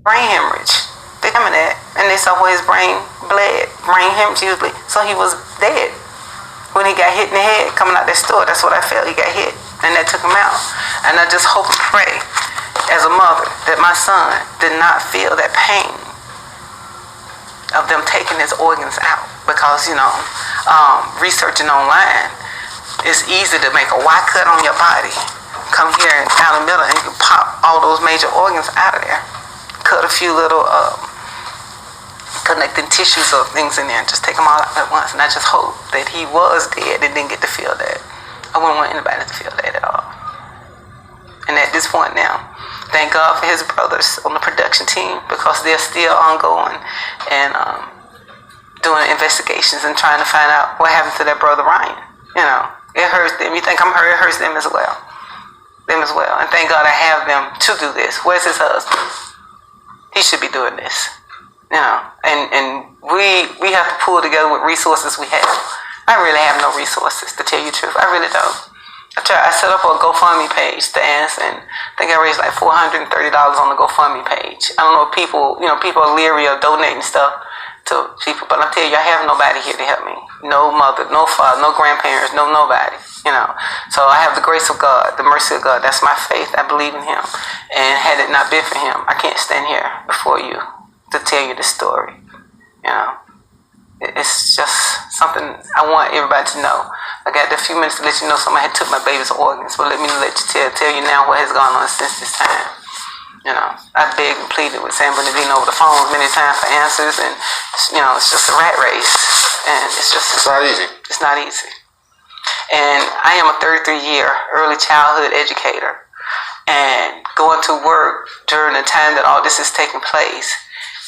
brain hemorrhage. They examined that, and they saw where his brain bled, brain hemorrhage. So he was dead when he got hit in the head coming out that store. That's what I felt. He got hit, and that took him out. And I just hope and pray, as a mother, that my son did not feel that pain of them taking his organs out, because researching online, it's easy to make a Y cut on your body, come here and down the middle, and you can pop all those major organs out of there, cut a few little connecting tissues or things in there, and just take them all out at once. And I just hope that he was dead and didn't get to feel that. I wouldn't want anybody to feel that at all. And at this point now, thank God for his brothers on the production team, because they're still ongoing and doing investigations and trying to find out what happened to their brother Ryan. It hurts them. You think I'm hurt, it hurts them as well. And thank God I have them to do this. Where's his husband? He should be doing this. And we have to pull together with resources we have. I really have no resources, to tell you the truth. I really don't. I set up a GoFundMe page to ask, and I think I raised like $430 on the GoFundMe page. I don't know if people are leery of donating stuff to people, but I tell you, I have nobody here to help me. No mother, no father, no grandparents, no nobody. So I have the grace of God, the mercy of God. That's my faith. I believe in Him. And had it not been for Him, I can't stand here before you to tell you this story. It's just something I want everybody to know. I got a few minutes to let you know somebody had took my baby's organs, but let me tell you now what has gone on since this time. I begged and pleaded with San Bernardino over the phone many times for answers, and it's just a rat race, and it's not easy. It's not easy. And I am a 33-year early childhood educator, and going to work during the time that all this is taking place,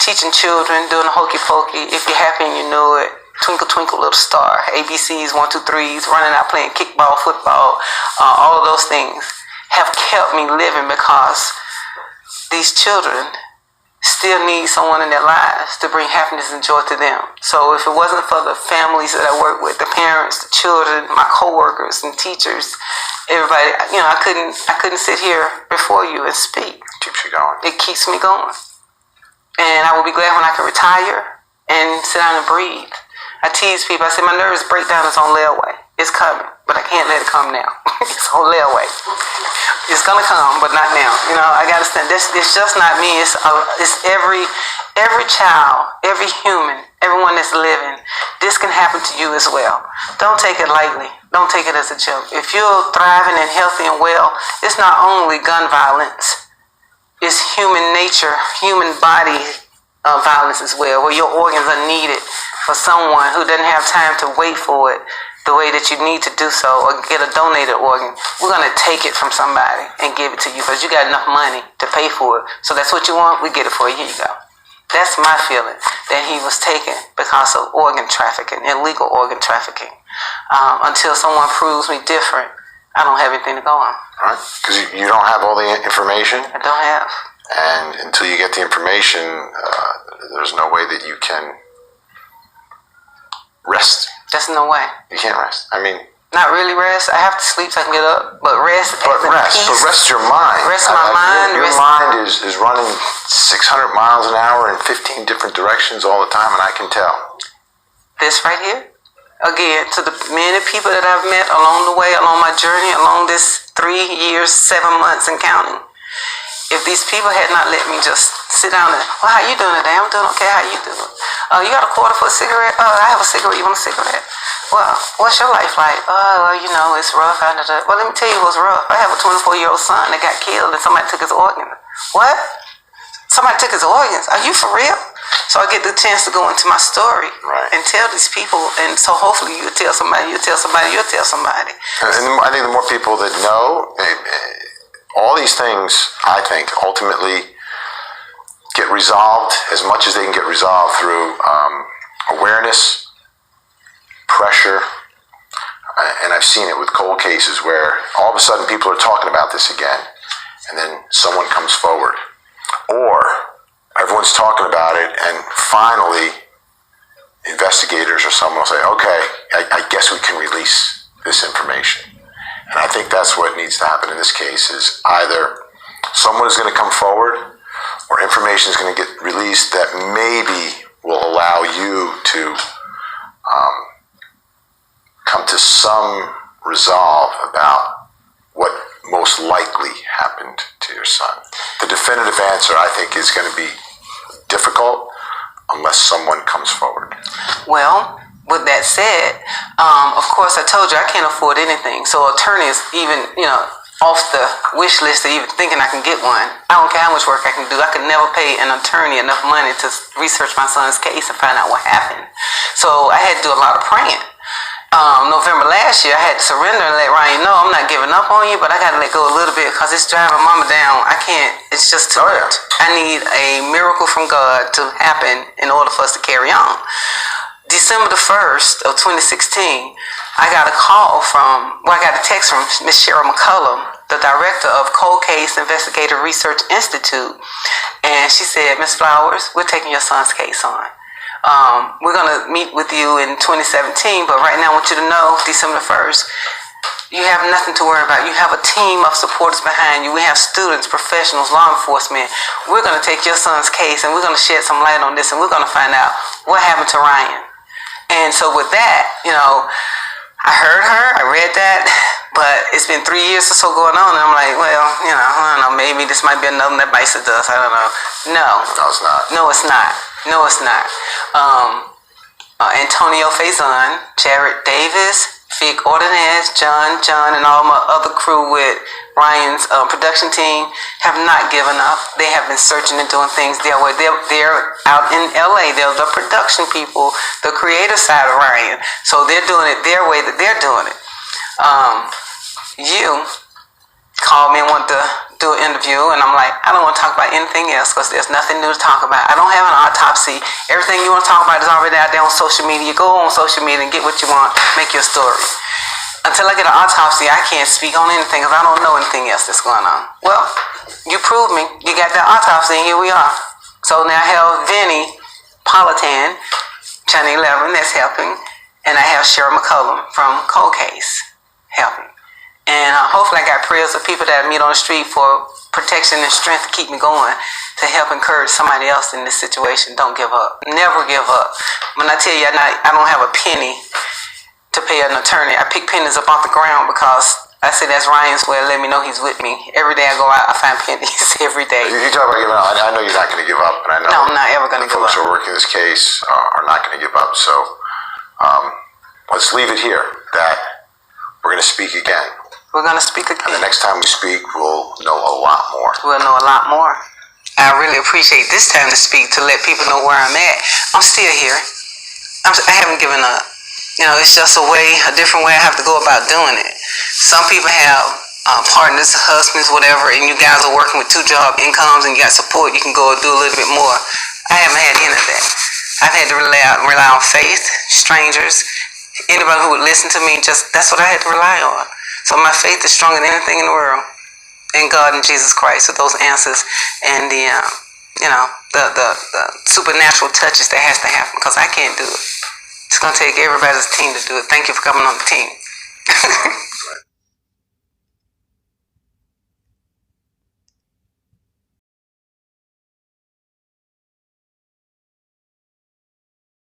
teaching children, doing the hokey pokey. If you're happy and you know it, twinkle twinkle little star, ABCs, 1, 2, 3s, running out playing kickball, football, all of those things have kept me living, because these children still need someone in their lives to bring happiness and joy to them. So if it wasn't for the families that I work with, the parents, the children, my co-workers and teachers, everybody, I couldn't sit here before you and speak. It keeps you going. It keeps me going. And I will be glad when I can retire and sit down and breathe. I tease people. I say my nervous breakdown is on layaway. It's coming, but I can't let it come now. It's on layaway. It's gonna come, but not now. I gotta stand. It's just not me. It's every child, every human, everyone that's living. This can happen to you as well. Don't take it lightly. Don't take it as a joke. If you're thriving and healthy and well, it's not only gun violence. It's human nature, human body violence as well, where your organs are needed for someone who doesn't have time to wait for it the way that you need to do so, or get a donated organ. We're going to take it from somebody and give it to you, because you got enough money to pay for it. So that's what you want, we get it for you. Here you go. That's my feeling, that he was taken because of organ trafficking, illegal organ trafficking. Until someone proves me different, I don't have anything to go on. All right, because you don't have all the information. I don't have. And until you get the information, there's no way that you can rest. There's no way. You can't rest. Not really rest. I have to sleep so I can get up, but rest. But rest your mind. Rest my mind. Your mind is running 600 miles an hour in 15 different directions all the time, and I can tell. This right here, again, to the many people that I've met along the way, along my journey, along this 3 years, 7 months and counting. If these people had not let me just sit down and, well, how you doing today? I'm doing okay. How you doing? You got a quarter for a cigarette? I have a cigarette. You want a cigarette? Well, what's your life like? It's rough. Well, let me tell you what's rough. I have a 24-year-old son that got killed and somebody took his organ. What? Somebody took his organs? Are you for real? So I get the chance to go into my story and tell these people, and so hopefully you tell somebody, you'll tell somebody, you'll tell somebody. And I think the more people that know, all these things, I think, ultimately get resolved as much as they can get resolved through awareness, pressure, and I've seen it with cold cases where all of a sudden people are talking about this again, and then someone comes forward. Or everyone's talking about it, and finally investigators or someone will say, okay, I guess we can release this information. And I think that's what needs to happen in this case, is either someone is going to come forward, or information is going to get released that maybe will allow you to come to some resolve about what most likely happened to your son. The definitive answer, I think, is going to be difficult unless someone comes forward. Well, with that said, of course, I told you I can't afford anything. So attorneys, even, off the wish list of even thinking I can get one. I don't care how much work I can do. I could never pay an attorney enough money to research my son's case and find out what happened. So I had to do a lot of praying. November last year, I had to surrender and let Ryan know I'm not giving up on you, but I got to let go a little bit because it's driving mama down. I can't. It's just too much. I need a miracle from God to happen in order for us to carry on. December the 1st of 2016, I got a text from Miss Cheryl McCullum, the director of Cold Case Investigative Research Institute, and she said, Miss Flowers, we're taking your son's case on. We're going to meet with you in 2017, but right now I want you to know, December 1st, you have nothing to worry about. You have a team of supporters behind you. We have students, professionals, law enforcement. We're going to take your son's case and we're going to shed some light on this and we're going to find out what happened to Ryan. And so with that, I heard her, I read that, but it's been 3 years or so going on, and I'm like, well, I don't know, maybe this might be another that bites the dust. I don't know. No, it's not. No, it's not. No, it's not. Antonio Faison, Jared Davis, Vic Ordonez, John, and all my other crew with Ryan's production team have not given up. They have been searching and doing things their way. They're out in LA. They're the production people, the creative side of Ryan. So they're doing it their way that they're doing it. You called me and wanted to do an interview, and I'm like, I don't want to talk about anything else because there's nothing new to talk about. I don't have an autopsy. Everything you want to talk about is already out there on social media. Go on social media and get what you want. Make your story. Until I get an autopsy, I can't speak on anything because I don't know anything else that's going on. Well, you proved me. You got that autopsy, and here we are. So now I have Vinny Politan, Channel 11, that's helping, and I have Cheryl McCullum from Cold Case helping. And hopefully I got prayers of people that I meet on the street for protection and strength to keep me going, to help encourage somebody else in this situation. Don't give up. Never give up. When I tell you I don't have a penny to pay an attorney, I pick pennies up off the ground because I say that's Ryan's way of letting me know he's with me. Every day I go out, I find pennies every day. You talk about giving up. I know you're not going to give up, and I know no, I'm not ever going to give up. Folks who are working this case are not going to give up. So let's leave it here that we're going to speak again. We're going to speak again. And the next time we speak, we'll know a lot more. We'll know a lot more. I really appreciate this time to speak, to let people know where I'm at. I'm still here. I haven't given up. It's just a different way I have to go about doing it. Some people have partners, husbands, whatever, and you guys are working with 2-job incomes and you got support, you can go and do a little bit more. I haven't had any of that. I've had to rely on faith, strangers, anybody who would listen to me, that's what I had to rely on. So my faith is stronger than anything in the world. In God and Jesus Christ are those answers and the supernatural touches that has to happen because I can't do it. It's going to take everybody's team to do it. Thank you for coming on the team.